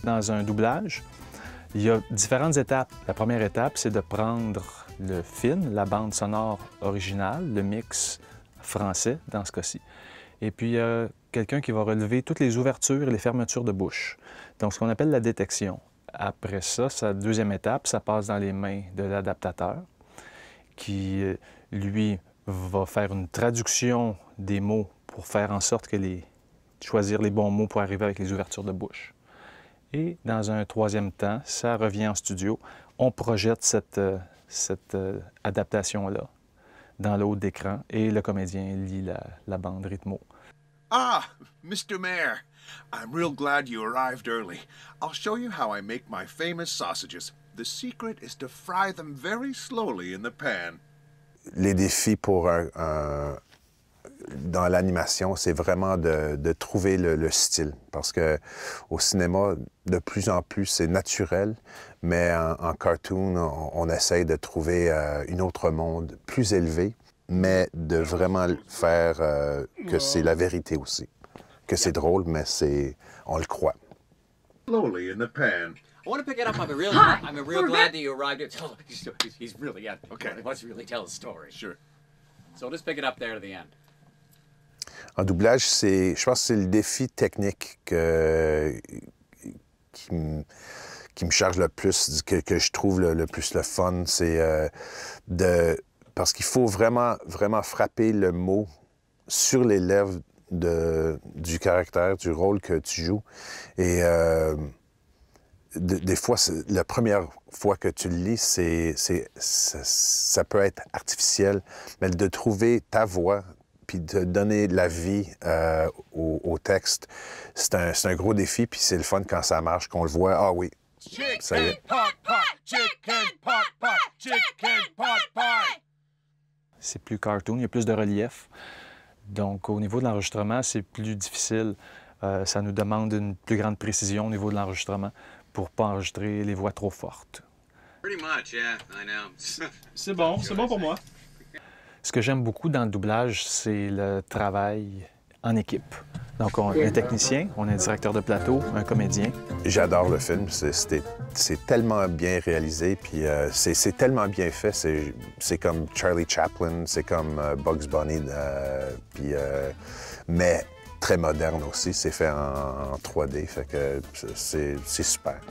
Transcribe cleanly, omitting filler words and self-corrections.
dans un doublage, il y a différentes étapes. La première étape, c'est de prendre le film, la bande sonore originale, le mix français dans ce cas-ci. Et puis, il y a quelqu'un qui va relever toutes les ouvertures et les fermetures de bouche. Donc, ce qu'on appelle la détection. Après ça, sa deuxième étape, ça passe dans les mains de l'adaptateur qui, lui, va faire une traduction des mots pour faire en sorte que choisir les bons mots pour arriver avec les ouvertures de bouche. Et dans un troisième temps, ça revient en studio. On projette cette adaptation-là dans le haut d'écran et le comédien lit la bande rythmo. Ah, Mr. Mayor, I'm real glad you arrived early. I'll show you how I make my famous sausages. The secret is to fry them very slowly in the pan. Les défis pour dans l'animation, c'est vraiment de trouver le style. Parce que au cinéma, de plus en plus, c'est naturel, mais en cartoon, on essaye de trouver un autre monde plus élevé, mais de vraiment faire que c'est la vérité aussi. Que c'est drôle, mais on le croit. Slowly in the pan. I want to pick it up. I'm real glad that you arrived. He's really, yeah. Okay. He wants to really tell the story. Sure. So just pick it up there to the end. En doublage, je pense que c'est le défi technique qui me charge le plus, que je trouve le plus le fun. C'est parce qu'il faut vraiment frapper le mot sur les lèvres du caractère, du rôle que tu joues. Et des fois, la première fois que tu le lis, ça peut être artificiel, mais de trouver ta voix puis de donner la vie au texte, c'est un gros défi, puis c'est le fun quand ça marche, qu'on le voit, ah oui, ça y est. C'est plus cartoon, il y a plus de relief. Donc, au niveau de l'enregistrement, c'est plus difficile. Ça nous demande une plus grande précision au niveau de l'enregistrement pour ne pas enregistrer les voix trop fortes. Pretty much, yeah, I know. C'est bon pour moi. Ce que j'aime beaucoup dans le doublage, c'est le travail en équipe. Donc, on a un technicien, on a un directeur de plateau, un comédien. J'adore le film. C'est tellement bien réalisé, puis c'est tellement bien fait. C'est comme Charlie Chaplin, c'est comme Bugs Bunny, mais très moderne aussi. C'est fait en 3D, fait que c'est super.